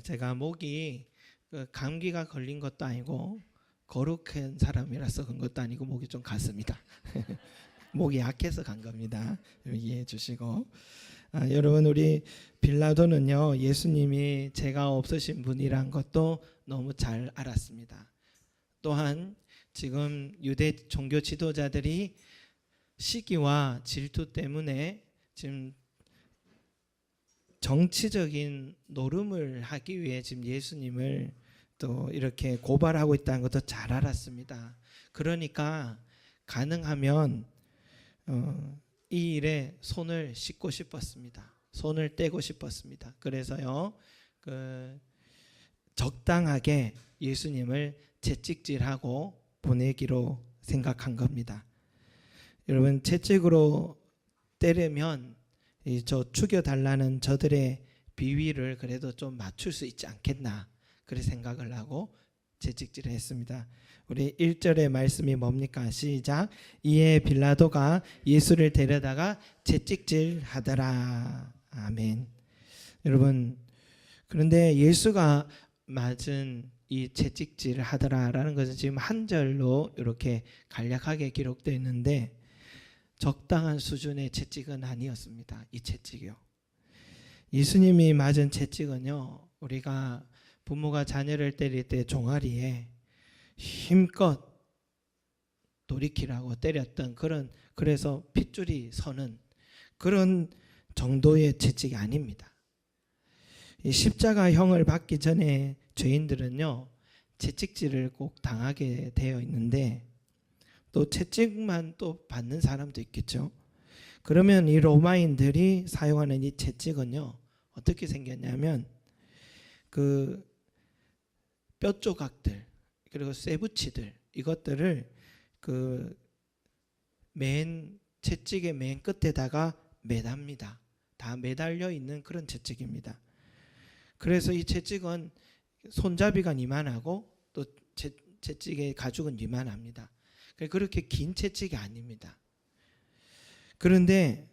제가 목이 감기가 걸린 것도 아니고 거룩한 사람이라서 그런 것도 아니고 목이 좀 갔습니다. 목이 약해서 간 겁니다. 이해해 주시고. 여러분, 우리 빌라도는요, 예수님이 죄가 없으신 분이란 것도 너무 잘 알았습니다. 또한 지금 유대 종교 지도자들이 시기와 질투 때문에 지금 정치적인 노름을 하기 위해 지금 예수님을 또 이렇게 고발하고 있다는 것도 잘 알았습니다. 그러니까 가능하면 이 일에 손을 씻고 싶었습니다. 손을 떼고 싶었습니다. 그래서요, 적당하게 예수님을 채찍질하고 보내기로 생각한 겁니다. 여러분, 채찍으로 때리면 저 죽여달라는 저들의 비위를 그래도 좀 맞출 수 있지 않겠나, 그래 생각을 하고 채찍질을 했습니다. 우리 1절의 말씀이 뭡니까? 시작. 이에 빌라도가 예수를 데려다가 채찍질 하더라. 아멘. 여러분, 그런데 예수가 맞은 이 채찍질 하더라라는 것은 지금 한 절로 이렇게 간략하게 기록되어 있는데 적당한 수준의 채찍은 아니었습니다. 이 채찍이요. 예수님이 맞은 채찍은요, 우리가 부모가 자녀를 때릴 때 종아리에 힘껏 돌이키라고 때렸던 그래서 핏줄이 서는 그런 정도의 채찍이 아닙니다. 이 십자가형을 받기 전에 죄인들은요, 채찍질을 꼭 당하게 되어 있는데 또 채찍만 또 받는 사람도 있겠죠. 그러면 이 로마인들이 사용하는 이 채찍은요, 어떻게 생겼냐면 뼈 조각들 그리고 쇠붙이들, 이것들을 맨 채찍의 맨 끝에다가 매답니다. 다 매달려 있는 그런 채찍입니다. 그래서 이 채찍은 손잡이가 이만하고 또 채찍의 가죽은 이만합니다. 그렇게 긴 채찍이 아닙니다. 그런데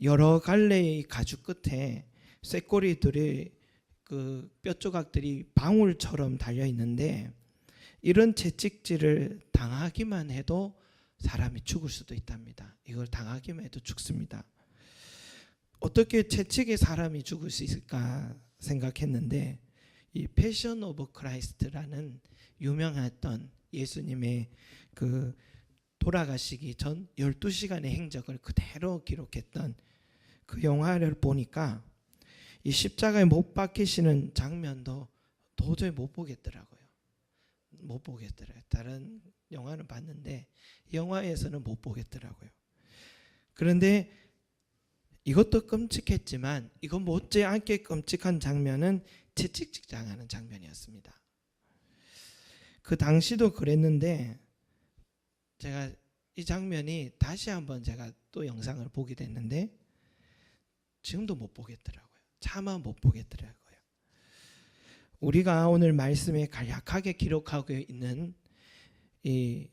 여러 갈래의 가죽 끝에 쇳꼬리들이 뼈 조각들이 방울처럼 달려 있는데 이런 채찍질을 당하기만 해도 사람이 죽을 수도 있답니다. 이걸 당하기만 해도 죽습니다. 어떻게 채찍에 사람이 죽을 수 있을까 생각했는데 이 패션 오브 크라이스트라는 유명했던 예수님의 돌아가시기 전 12시간의 행적을 그대로 기록했던 그 영화를 보니까 이 십자가에 못 박히시는 장면도 도저히 못 보겠더라고요. 못 보겠더라고요. 다른 영화는 봤는데 이 영화에서는 못 보겠더라고요. 그런데 이것도 끔찍했지만 이거 못지않게 끔찍한 장면은 채찍질 당하는 장면이었습니다. 그 당시도 그랬는데 제가 이 장면이 다시 한번 제가 또 영상을 보게 됐는데 지금도 못 보겠더라고요. 차마 못 보겠더라고요. 우리가 오늘 말씀에 간략하게 기록하고 있는 이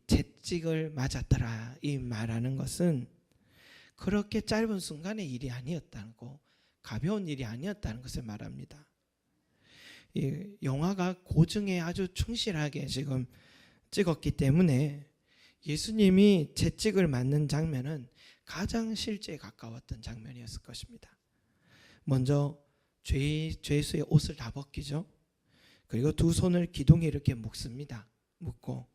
채찍을 맞았더라 이 말하는 것은 그렇게 짧은 순간의 일이 아니었다고, 가벼운 일이 아니었다는 것을 말합니다. 이 영화가 고증에 아주 충실하게 지금 찍었기 때문에 예수님이 채찍을 맞는 장면은 가장 실제에 가까웠던 장면이었을 것입니다. 먼저 죄수의 옷을 다 벗기죠. 그리고 두 손을 기둥에 이렇게 묶습니다. 묶고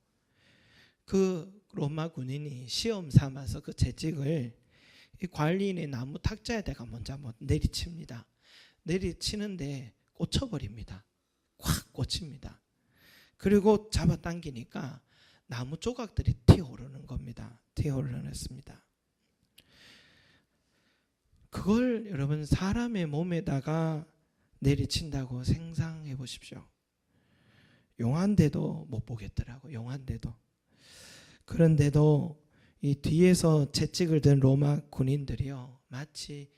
그 로마 군인이 시험 삼아서 그 채찍을 이 관리인의 나무 탁자에다가 먼저 한번 내리칩니다. 내리치는데 꽂혀버립니다. 콱 꽂힙니다. 그리고 잡아당기니까 나무 조각들이 튀어오르는 겁니다. 튀어오르었습니다. 그걸 여러분 사람의 몸에다가 내리친다고 상상해 보십시오. 용한데도 못 보겠더라고요. 용한데도. 그런데도 이 뒤에서 채찍을 든 로마 군인들이요, 마치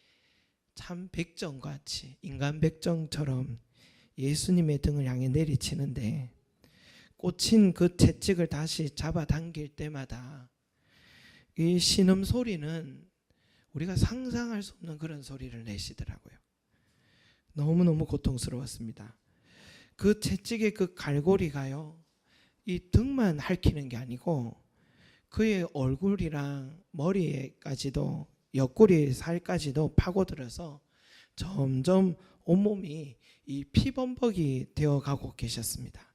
참 백정같이 인간 백정처럼 예수님의 등을 향해 내리치는데 꽂힌 그 채찍을 다시 잡아당길 때마다 이 신음소리는 우리가 상상할 수 없는 그런 소리를 내시더라고요. 너무너무 고통스러웠습니다. 그 채찍의 그 갈고리가요, 이 등만 핥히는 게 아니고 그의 얼굴이랑 머리에까지도, 옆구리 살까지도 파고들어서 점점 온몸이 이 피범벅이 되어가고 계셨습니다.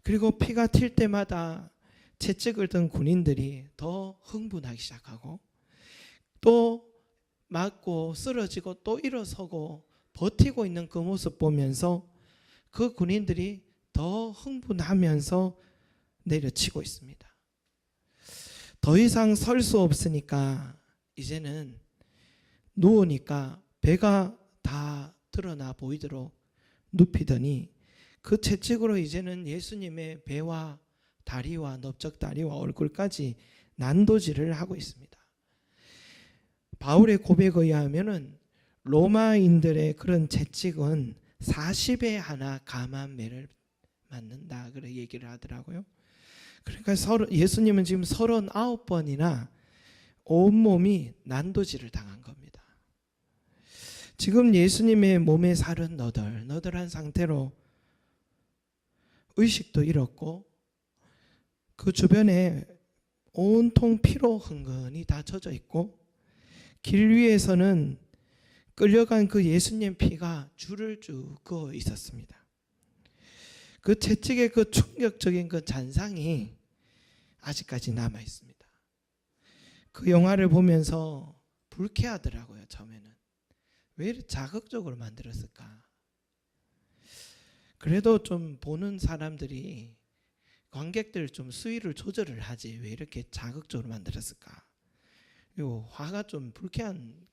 그리고 피가 튈 때마다 채찍을 든 군인들이 더 흥분하기 시작하고, 또 맞고 쓰러지고 또 일어서고 버티고 있는 그 모습 보면서 그 군인들이 더 흥분하면서 내려치고 있습니다. 더 이상 설 수 없으니까 이제는 누우니까 배가 다 드러나 보이도록 눕히더니 그 채찍으로 이제는 예수님의 배와 다리와 넓적다리와 얼굴까지 난도질을 하고 있습니다. 바울의 고백에 의하면은 로마인들의 그런 채찍은 40에 하나 감한 매를 맞는다, 그래 얘기를 하더라고요. 그러니까 예수님은 지금 39번이나 온몸이 난도질을 당한 겁니다. 지금 예수님의 몸의 살은 너덜너덜한 상태로 의식도 잃었고, 그 주변에 온통 피로 흥건히 다 젖어 있고, 길 위에서는 끌려간 그 예수님 피가 줄을 쭉 그어 있었습니다. 그 채찍의 그 충격적인 그 잔상이 아직까지 남아 있습니다. 그 영화를 보면서 불쾌하더라고요. 처음에는 왜 이렇게 자극적으로 만들었을까? 그래도 좀 보는 사람들이, 관객들 좀 수위를 조절을 하지 왜 이렇게 자극적으로 만들었을까? 요 화가 좀 불쾌한,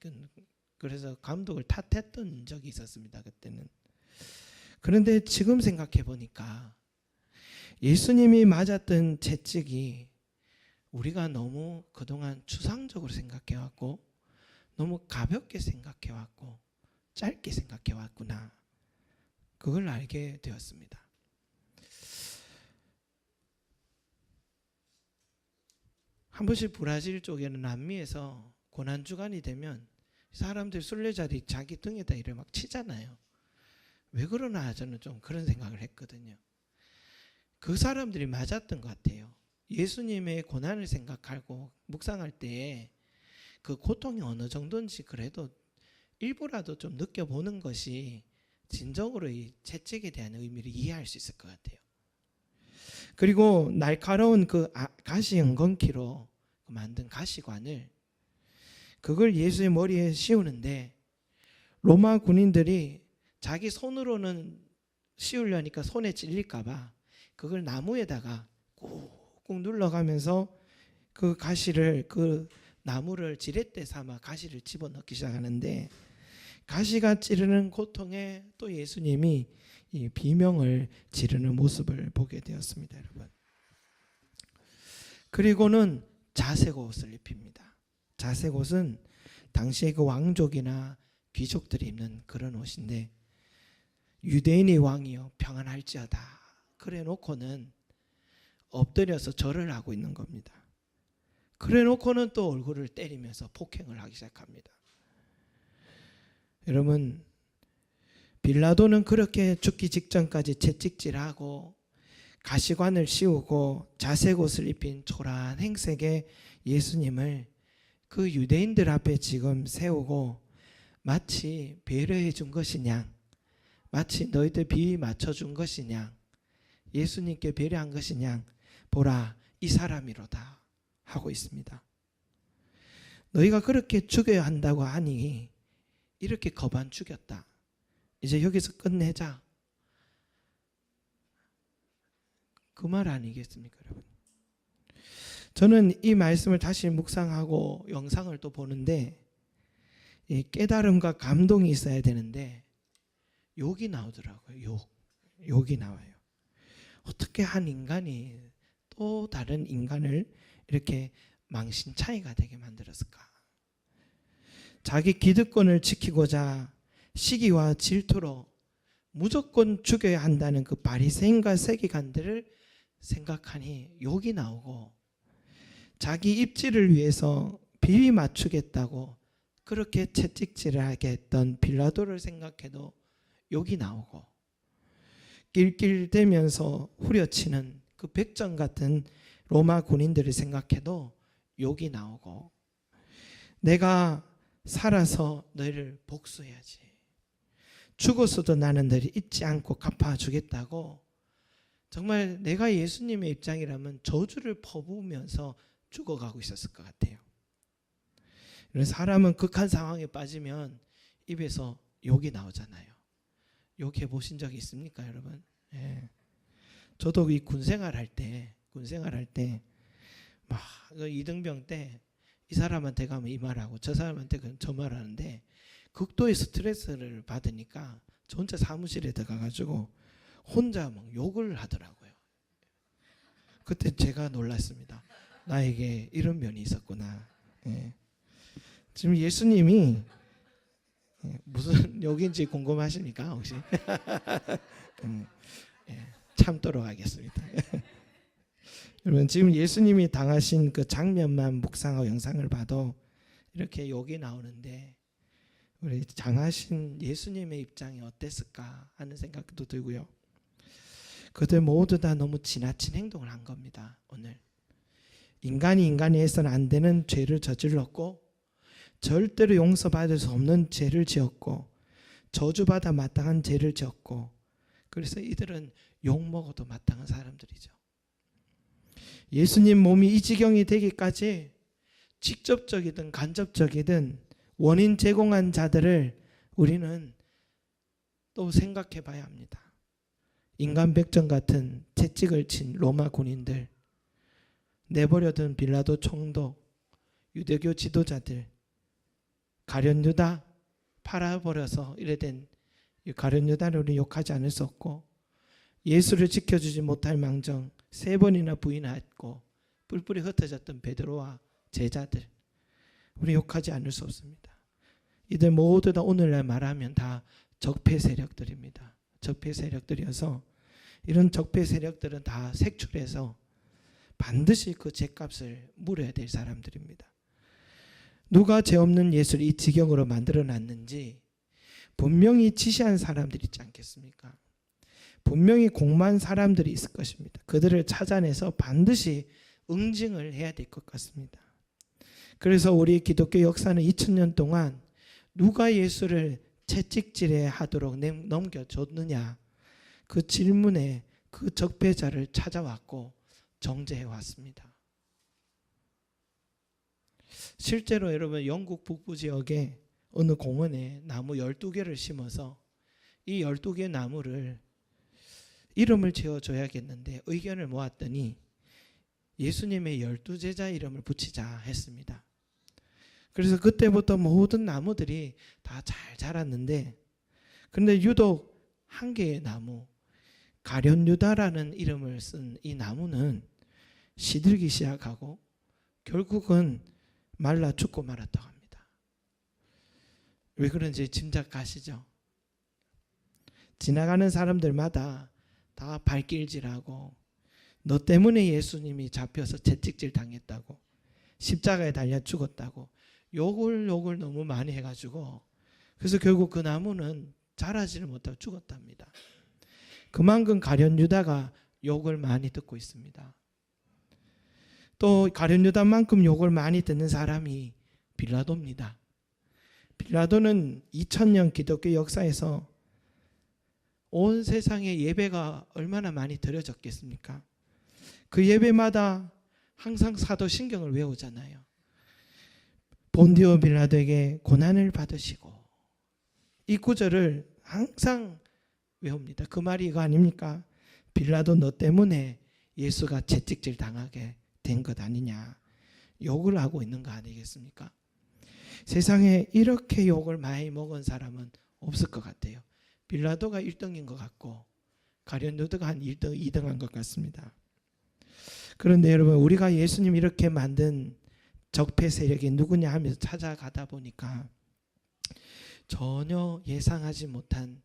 그래서 감독을 탓했던 적이 있었습니다. 그때는. 그런데 지금 생각해 보니까 예수님이 맞았던 채찍이 우리가 너무 그동안 추상적으로 생각해 왔고, 너무 가볍게 생각해 왔고, 짧게 생각해 왔구나, 그걸 알게 되었습니다. 한 번씩 브라질 쪽에는 남미에서 고난주간이 되면 사람들이 순례자들이 자기 등에다 이를 막 치잖아요. 왜 그러나 저는 좀 그런 생각을 했거든요. 그 사람들이 맞았던 것 같아요. 예수님의 고난을 생각하고 묵상할 때에 그 고통이 어느 정도인지 그래도 일부라도 좀 느껴보는 것이 진정으로 이 채찍에 대한 의미를 이해할 수 있을 것 같아요. 그리고 날카로운 그 가시 연건키로 만든 가시관을, 그걸 예수의 머리에 씌우는데 로마 군인들이 자기 손으로는 씌우려니까 손에 찔릴까봐 그걸 나무에다가 꾹꾹 눌러가면서 그 가시를, 그 나무를 지렛대 삼아 가시를 집어넣기 시작하는데, 가시가 찌르는 고통에 또 예수님이 이 비명을 지르는 모습을 보게 되었습니다, 여러분. 그리고는 자색 옷을 입힙니다. 자색 옷은 당시의 그 왕족이나 귀족들이 입는 그런 옷인데, 유대인의 왕이여 평안할지어다 그래 놓고는 엎드려서 절을 하고 있는 겁니다. 그래 놓고는 또 얼굴을 때리면서 폭행을 하기 시작합니다. 여러분, 빌라도는 그렇게 죽기 직전까지 채찍질하고 가시관을 씌우고 자색 옷을 입힌 초라한 행색의 예수님을 그 유대인들 앞에 지금 세우고 마치 배려해 준 것이냐, 마치 너희들 비위 맞춰준 것이냐, 예수님께 배려한 것이냐, 보라 이 사람이로다 하고 있습니다. 너희가 그렇게 죽여야 한다고 하니 이렇게 거반 죽였다, 이제 여기서 끝내자, 그 말 아니겠습니까, 여러분? 저는 이 말씀을 다시 묵상하고 영상을 또 보는데 깨달음과 감동이 있어야 되는데 욕이 나오더라고요. 욕이 나와요. 어떻게 한 인간이 또 다른 인간을 이렇게 망신 차이가 되게 만들었을까? 자기 기득권을 지키고자 시기와 질투로 무조건 죽여야 한다는 그 바리새인과 세기관들을 생각하니 욕이 나오고, 자기 입지를 위해서 비위 맞추겠다고 그렇게 채찍질을 하게 했던 빌라도를 생각해도 욕이 나오고, 낄낄대면서 후려치는 그 백정 같은 로마 군인들을 생각해도 욕이 나오고, 내가 살아서 너희를 복수해야지, 죽었어도 나는 너희를 잊지 않고 갚아주겠다고, 정말 내가 예수님의 입장이라면 저주를 퍼부으면서 죽어가고 있었을 것 같아요. 사람은 극한 상황에 빠지면 입에서 욕이 나오잖아요. 욕해 보신 적이 있습니까, 여러분? 예. 저도 이 군생활 할 때 막 이등병 때 이 사람한테 가면 이 말하고 저 사람한테 가면 저 말하는데, 극도의 스트레스를 받으니까 저 혼자 사무실에 들어가가지고 혼자 막 욕을 하더라고요. 그때 제가 놀랐습니다. 나에게 이런 면이 있었구나. 예. 지금 예수님이 무슨 욕인지 궁금하십니까, 혹시? 예, 참도록 하겠습니다. 여러분, 지금 예수님이 당하신 그 장면만 묵상하고 영상을 봐도 이렇게 욕이 나오는데, 우리 당하신 예수님의 입장이 어땠을까 하는 생각도 들고요. 그들 모두 다 너무 지나친 행동을 한 겁니다. 오늘 인간이 해서는 안 되는 죄를 저질렀고, 절대로 용서받을 수 없는 죄를 지었고, 저주받아 마땅한 죄를 지었고, 그래서 이들은 욕먹어도 마땅한 사람들이죠. 예수님 몸이 이 지경이 되기까지 직접적이든 간접적이든 원인 제공한 자들을 우리는 또 생각해 봐야 합니다. 인간 백정 같은 채찍을 친 로마 군인들, 내버려둔 빌라도 총독, 유대교 지도자들, 가룟 유다 팔아버려서 이래 된 가룟 유다를 우리 욕하지 않을 수 없고, 예수를 지켜주지 못할 망정 3번이나 부인했고 뿔뿔이 흩어졌던 베드로와 제자들, 우리 욕하지 않을 수 없습니다. 이들 모두 다 오늘날 말하면 다 적폐 세력들입니다. 적폐 세력들이어서 이런 적폐 세력들은 다 색출해서 반드시 그 죄값을 물어야 될 사람들입니다. 누가 죄 없는 예수를 이 지경으로 만들어 놨는지 분명히 지시한 사람들이 있지 않겠습니까? 분명히 공모한 사람들이 있을 것입니다. 그들을 찾아내서 반드시 응징을 해야 될 것 같습니다. 그래서 우리 기독교 역사는 2000년 동안 누가 예수를 채찍질해 하도록 넘겨줬느냐, 그 질문에 그 적폐자를 찾아왔고 정죄해 왔습니다. 실제로 여러분, 영국 북부 지역에 어느 공원에 나무 12개를 심어서 이 12개 나무를 이름을 지어줘야겠는데 의견을 모았더니 예수님의 12제자 이름을 붙이자 했습니다. 그래서 그때부터 모든 나무들이 다 잘 자랐는데, 그런데 유독 한 개의 나무, 가룟 유다라는 이름을 쓴 이 나무는 시들기 시작하고 결국은 말라 죽고 말았다고 합니다. 왜 그런지 짐작가시죠? 지나가는 사람들마다 다 발길질하고, 너 때문에 예수님이 잡혀서 채찍질 당했다고, 십자가에 달려 죽었다고 욕을 너무 많이 해가지고, 그래서 결국 그 나무는 자라지를 못하고 죽었답니다. 그만큼 가룟 유다가 욕을 많이 듣고 있습니다. 또 가룟 유다만큼 욕을 많이 듣는 사람이 빌라도입니다. 빌라도는 2000년 기독교 역사에서 온 세상에 예배가 얼마나 많이 드려졌겠습니까? 그 예배마다 항상 사도신경을 외우잖아요. 본디오 빌라도에게 고난을 받으시고, 이 구절을 항상 외웁니다. 그 말이 이거 아닙니까? 빌라도 너 때문에 예수가 채찍질 당하게 된 것 아니냐, 욕을 하고 있는 거 아니겠습니까? 세상에 이렇게 욕을 많이 먹은 사람은 없을 것 같아요. 빌라도가 1등인 것 같고 가룟 유다가 한 1등, 2등한 것 같습니다. 그런데 여러분, 우리가 예수님 이렇게 만든 적폐 세력이 누구냐 하면서 찾아가다 보니까 전혀 예상하지 못한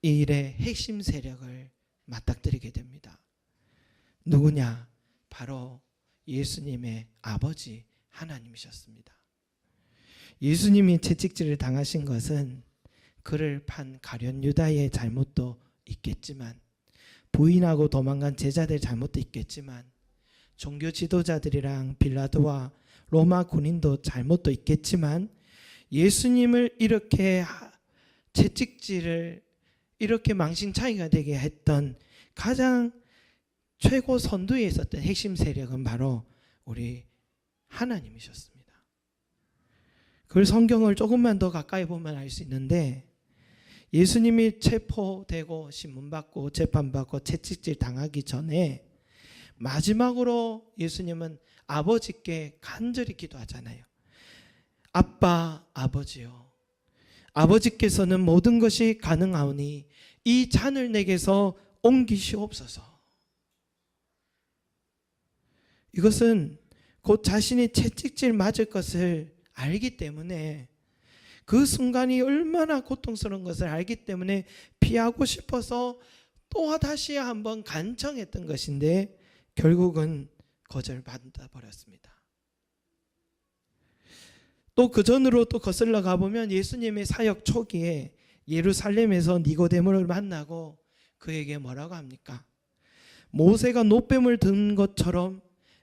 이 일의 핵심 세력을 맞닥뜨리게 됩니다. 누구냐? 바로 예수님의 아버지 하나님이셨습니다. 예수님이 채찍질을 당하신 것은 그를 판 가룟 유다의 잘못도 있겠지만, 부인하고 도망간 제자들의 잘못도 있겠지만, 종교 지도자들이랑 빌라도와 로마 군인도 잘못도 있겠지만, 예수님을 이렇게 채찍질을 이렇게 망신차이가 되게 했던 가장 최고 선두에 있었던 핵심 세력은 바로 우리 하나님이셨습니다. 그 성경을 조금만 더 가까이 보면 알 수 있는데, 예수님이 체포되고 신문받고 재판받고 채찍질 당하기 전에 마지막으로 예수님은 아버지께 간절히 기도하잖아요. 아빠, 아버지요, 아버지께서는 모든 것이 가능하오니 이 잔을 내게서 옮기시옵소서. 이것은 곧 자신이 채찍질 맞을 것을 알기 때문에, 그 순간이 얼마나 고통스러운 것을 알기 때문에 피하고 싶어서 또다시 한번 간청했던 것인데, 결국은 거절받아 버렸습니다. 또 그 전으로 또 거슬러 가보면, 예수님의 사역 초기에 예루살렘에서 니고데모를 만나고 그에게 뭐라고 합니까? 모세가 노뱀을 든 것처럼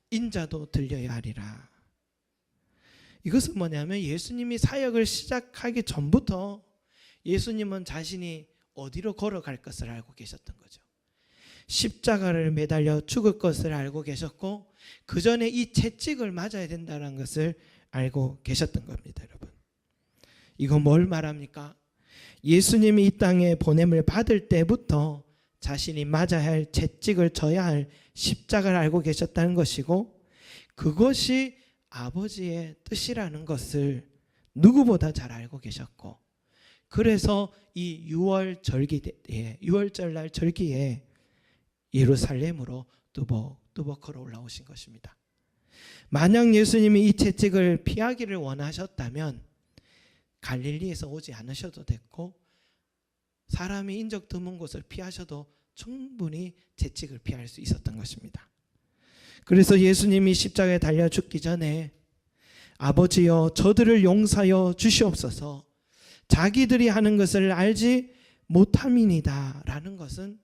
인자도 들려야 하리라. 이것은 뭐냐면, 예수님이 사역을 시작하기 전부터 예수님은 자신이 어디로 걸어갈 것을 알고 계셨던 거죠. 십자가를 매달려 죽을 것을 알고 계셨고, 그 전에 이 채찍을 맞아야 된다는 것을 알고 계셨던 겁니다. 여러분, 이거 뭘 말합니까? 예수님이 이 땅에 보냄을 받을 때부터 자신이 맞아야 할 채찍을 져야 할 십자가를 알고 계셨다는 것이고, 그것이 아버지의 뜻이라는 것을 누구보다 잘 알고 계셨고, 그래서 이 6월 절기에, 6월절날 절기에 예루살렘으로 뚜벅뚜벅 걸어 올라오신 것입니다. 만약 예수님이 이 채찍을 피하기를 원하셨다면 갈릴리에서 오지 않으셔도 됐고, 사람이 인적 드문 곳을 피하셔도 충분히 채찍을 피할 수 있었던 것입니다. 그래서 예수님이 십자가에 달려 죽기 전에 아버지여 저들을 용서하여 주시옵소서, 자기들이 하는 것을 알지 못함이니이다 라는 것은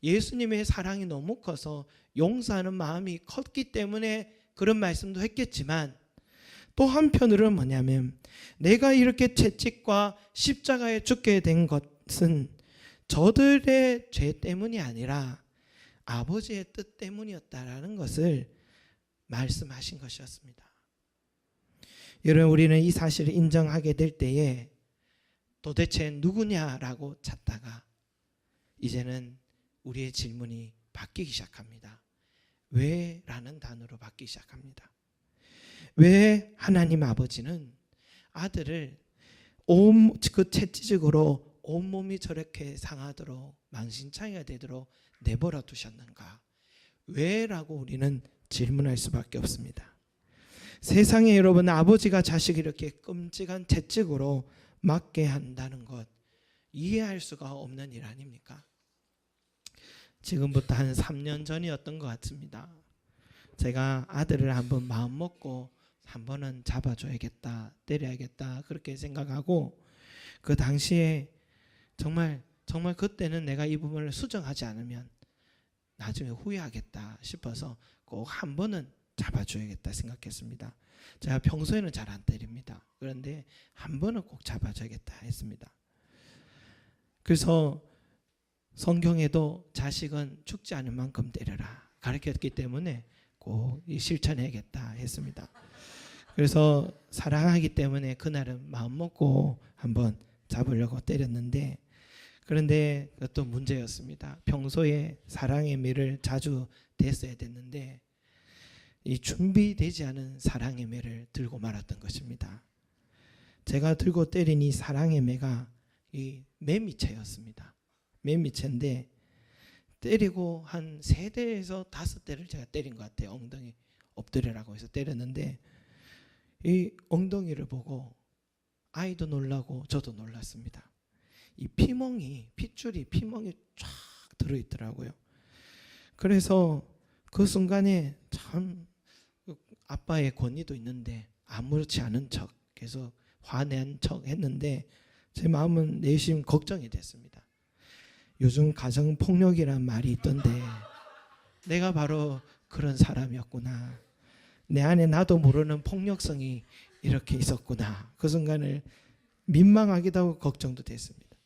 예수님의 사랑이 너무 커서 용서하는 마음이 컸기 때문에 그런 말씀도 했겠지만, 또 한편으로는 뭐냐면, 내가 이렇게 채찍과 십자가에 죽게 된 것은 저들의 죄 때문이 아니라 아버지의 뜻 때문이었다라는 것을 말씀하신 것이었습니다. 여러분, 우리는 이 사실을 인정하게 될 때에 도대체 누구냐라고 찾다가 이제는 우리의 질문이 바뀌기 시작합니다. 왜? 라는 단어로 바뀌기 시작합니다. 왜 하나님 아버지는 아들을 그 채찍으로 온몸이 저렇게 상하도록 망신창이가 되도록 내버려 두셨는가? 왜? 라고 우리는 질문할 수밖에 없습니다. 세상에 여러분, 아버지가 자식을 이렇게 끔찍한 채찍으로 맞게 한다는 것, 이해할 수가 없는 일 아닙니까? 지금부터 한 3년 전이었던 것 같습니다. 제가 아들을 한번 마음 먹고 한 번은 잡아줘야겠다, 때려야겠다 그렇게 생각하고, 그 당시에 정말 그때는 내가 이 부분을 수정하지 않으면 나중에 후회하겠다 싶어서 꼭 한 번은 잡아줘야겠다 생각했습니다. 제가 평소에는 잘 안 때립니다. 그런데 한 번은 꼭 잡아줘야겠다 했습니다. 그래서 성경에도 자식은 죽지 않을 만큼 때려라 가르쳤기 때문에 꼭 실천해야겠다 했습니다. 그래서 사랑하기 때문에 그날은 마음 먹고 한번 잡으려고 때렸는데, 그런데 그것도 문제였습니다. 평소에 사랑의 매를 자주 댔어야 됐는데 이 준비되지 않은 사랑의 매를 들고 말았던 것입니다. 제가 들고 때린 이 사랑의 매가 이 매미채였습니다. 매미채인데 때리고 한 3대에서 5대를 제가 때린 것 같아요. 엉덩이 엎드려라고 해서 때렸는데, 이 엉덩이를 보고 아이도 놀라고 저도 놀랐습니다. 이 핏줄이 피멍이 쫙 들어있더라고요. 그래서 그 순간에 참 아빠의 권위도 있는데 아무렇지 않은 척, 계속 화내는 척 했는데 제 마음은 내심 걱정이 됐습니다. 요즘 가정폭력이란 말이 있던데 내가 바로 그런 사람이었구나. 내 안에 나도 모르는 폭력성이 이렇게 있었구나. 그 순간을 민망하기도 하고 걱정도 됐습니다.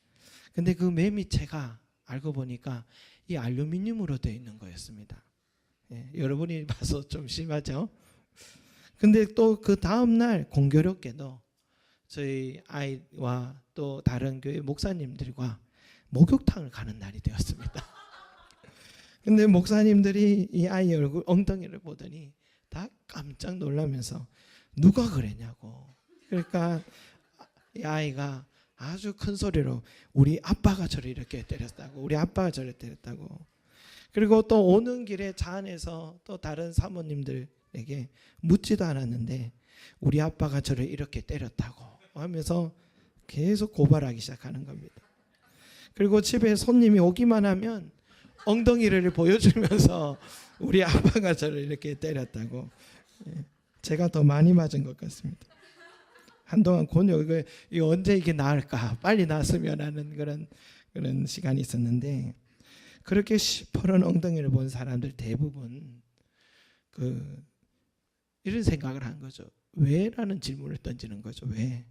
근데 그 매미채가 알고 보니까 이 알루미늄으로 되어 있는 거였습니다. 예, 여러분이 봐서 좀 심하죠? 근데 또 그 다음날 공교롭게도 저희 아이와 또 다른 교회 목사님들과 목욕탕을 가는 날이 되었습니다. 근데 목사님들이 이 아이 얼굴 엉덩이를 보더니 다 깜짝 놀라면서 누가 그랬냐고. 그러니까 이 아이가 아주 큰 소리로 우리 아빠가 저를 이렇게 때렸다고, 우리 아빠가 저를 때렸다고. 그리고 또 오는 길에 차 안에서 또 다른 사모님들에게 묻지도 않았는데 우리 아빠가 저를 이렇게 때렸다고 하면서 계속 고발하기 시작하는 겁니다. 그리고 집에 손님이 오기만 하면 엉덩이를 보여주면서 우리 아빠가 저를 이렇게 때렸다고. 제가 더 많이 맞은 것 같습니다. 한동안 곤욕 이거 언제 이게 나을까, 빨리 나았으면 하는 그런 시간이 있었는데, 그렇게 시퍼런 엉덩이를 본 사람들 대부분 이런 생각을 한 거죠. 왜라는 질문을 던지는 거죠. 왜?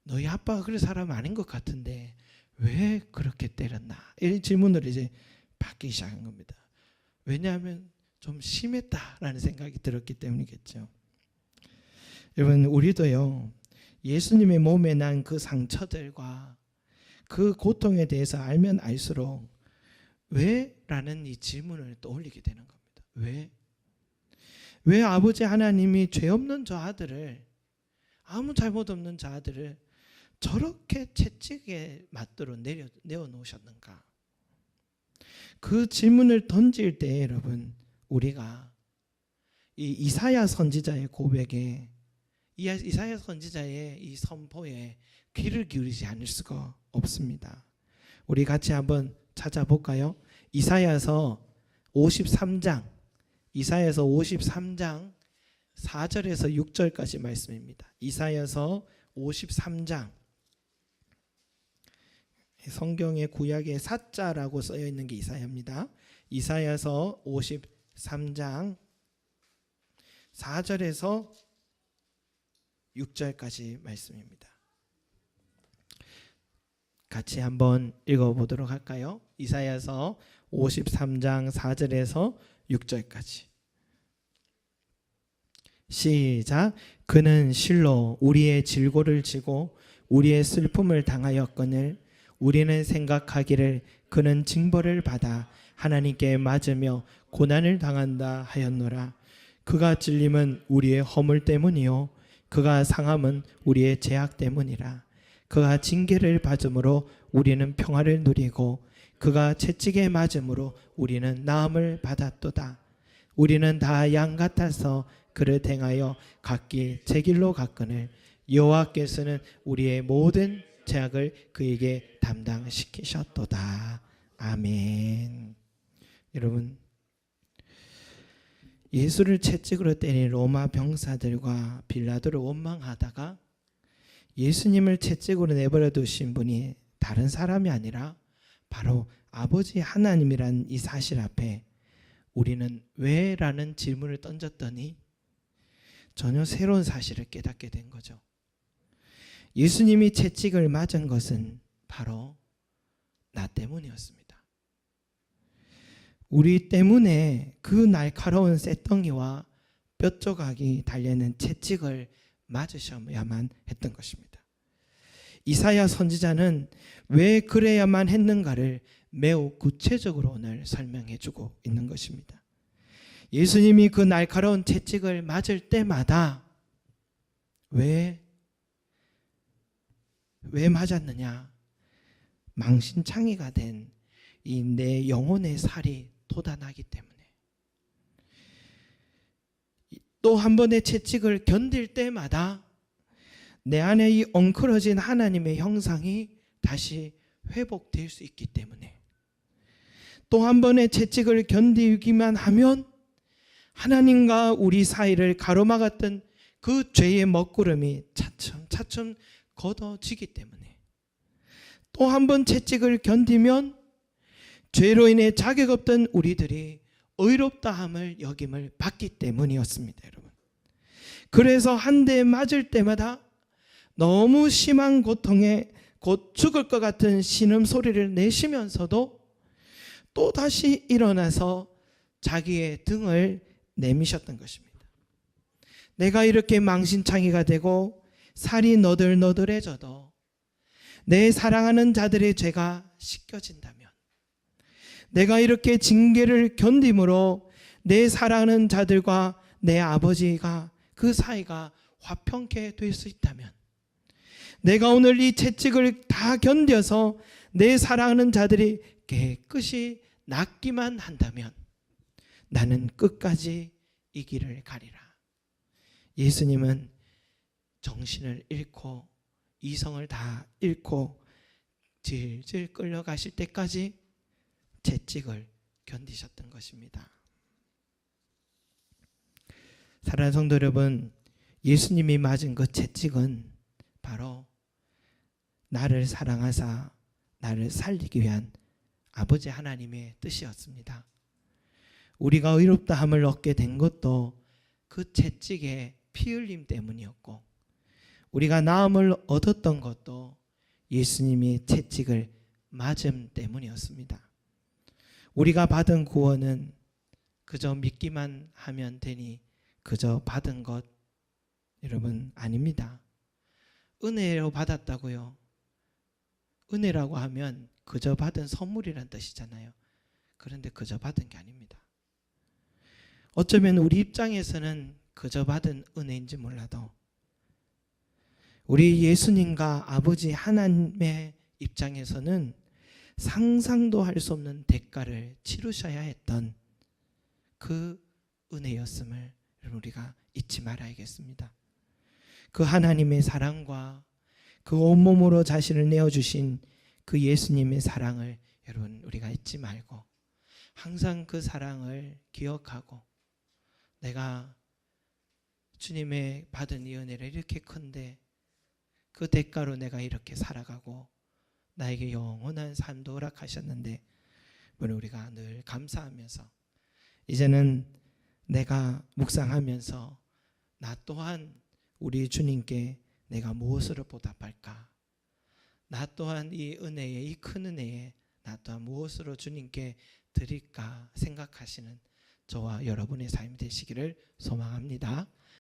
너희 아빠가 그런 사람 아닌 것 같은데 왜 그렇게 때렸나? 이런 질문을 이제 받기 시작한 겁니다. 왜냐하면 좀 심했다라는 생각이 들었기 때문이겠죠. 여러분, 우리도요, 예수님의 몸에 난 그 상처들과 그 고통에 대해서 알면 알수록 왜라는 이 질문을 떠올리게 되는 겁니다. 왜? 왜 아버지 하나님이 죄 없는 저 아들을, 아무 잘못 없는 저 아들을 저렇게 채찍에 맞도록 내어 놓으셨는가? 그 질문을 던질 때 여러분, 우리가 이 이사야 선지자의 고백에, 이사야 선지자의 이 선포에 귀를 기울이지 않을 수가 없습니다. 우리 같이 한번 찾아볼까요? 이사야서 53장 4절에서 6절까지 말씀입니다. 이사야서 53장, 성경의 구약에 사자라고 쓰여 있는 게 이사야입니다. 이사야서 53장 4절에서 6절까지 말씀입니다. 같이 한번 읽어보도록 할까요? 이사야서 53장 4절에서 6절까지. 시작. 그는 실로 우리의 질고를 지고 우리의 슬픔을 당하였거늘 우리는 생각하기를 그는 징벌을 받아 하나님께 맞으며 고난을 당한다 하였노라. 그가 찔림은 우리의 허물 때문이요 그가 상함은 우리의 죄악 때문이라. 그가 징계를 받음으로 우리는 평화를 누리고 그가 채찍에 맞음으로 우리는 나음을 받았도다. 우리는 다 양 같아서 그를 행하여 각기 제 길로 갔거늘 여호와께서는 우리의 모든 죄악을 그에게 담당시키셨도다. 아멘. 여러분, 예수를 채찍으로 때린 로마 병사들과 빌라도를 원망하다가 예수님을 채찍으로 내버려 두신 분이 다른 사람이 아니라 바로 아버지 하나님이란 이 사실 앞에 우리는 왜라는 질문을 던졌더니 전혀 새로운 사실을 깨닫게 된 거죠. 예수님이 채찍을 맞은 것은 바로 나 때문이었습니다. 우리 때문에 그 날카로운 쇳덩이와 뼈조각이 달려있는 채찍을 맞으셔야만 했던 것입니다. 이사야 선지자는 왜 그래야만 했는가를 매우 구체적으로 오늘 설명해 주고 있는 것입니다. 예수님이 그 날카로운 채찍을 맞을 때마다 왜 맞았느냐? 망신창이가 된 이 내 영혼의 살이 돋아나기 때문에, 또 한 번의 채찍을 견딜 때마다 내 안에 이 엉클어진 하나님의 형상이 다시 회복될 수 있기 때문에, 또 한 번의 채찍을 견디기만 하면 하나님과 우리 사이를 가로막았던 그 죄의 먹구름이 차츰 걷어지기 때문에, 또 한 번 채찍을 견디면 죄로 인해 자격 없던 우리들이 의롭다함을 여김을 받기 때문이었습니다, 여러분. 그래서 한 대 맞을 때마다 너무 심한 고통에 곧 죽을 것 같은 신음소리를 내시면서도 또 다시 일어나서 자기의 등을 내미셨던 것입니다. 내가 이렇게 망신창이가 되고 살이 너덜너덜해져도 내 사랑하는 자들의 죄가 씻겨진다면, 내가 이렇게 징계를 견딤으로 내 사랑하는 자들과 내 아버지가 그 사이가 화평케 될 수 있다면, 내가 오늘 이 채찍을 다 견뎌서 내 사랑하는 자들이 깨끗이 낫기만 한다면 나는 끝까지 이 길을 가리라. 예수님은 정신을 잃고 이성을 다 잃고 질질 끌려가실 때까지 채찍을 견디셨던 것입니다. 사랑하는 성도 여러분, 예수님이 맞은 그 채찍은 바로 나를 사랑하사 나를 살리기 위한 아버지 하나님의 뜻이었습니다. 우리가 의롭다함을 얻게 된 것도 그 채찍의 피 흘림 때문이었고, 우리가 나음을 얻었던 것도 예수님이 채찍을 맞음 때문이었습니다. 우리가 받은 구원은 그저 믿기만 하면 되니 그저 받은 것, 여러분, 아닙니다. 은혜로 받았다고요. 은혜라고 하면 그저 받은 선물이란 뜻이잖아요. 그런데 그저 받은 게 아닙니다. 어쩌면 우리 입장에서는 그저 받은 은혜인지 몰라도 우리 예수님과 아버지 하나님의 입장에서는 상상도 할 수 없는 대가를 치르셔야 했던 그 은혜였음을 우리가 잊지 말아야겠습니다. 그 하나님의 사랑과 그 온몸으로 자신을 내어주신 그 예수님의 사랑을 여러분 우리가 잊지 말고 항상 그 사랑을 기억하고, 내가 주님의 받은 이 은혜를 이렇게 큰데 그 대가로 내가 이렇게 살아가고 나에게 영원한 삶도 허락하셨는데, 우리가 늘 감사하면서 이제는 내가 묵상하면서 나 또한 우리 주님께 내가 무엇으로 보답할까, 나 또한 이 은혜에, 이 큰 은혜에 나 또한 무엇으로 주님께 드릴까 생각하시는 저와 여러분의 삶이 되시기를 소망합니다.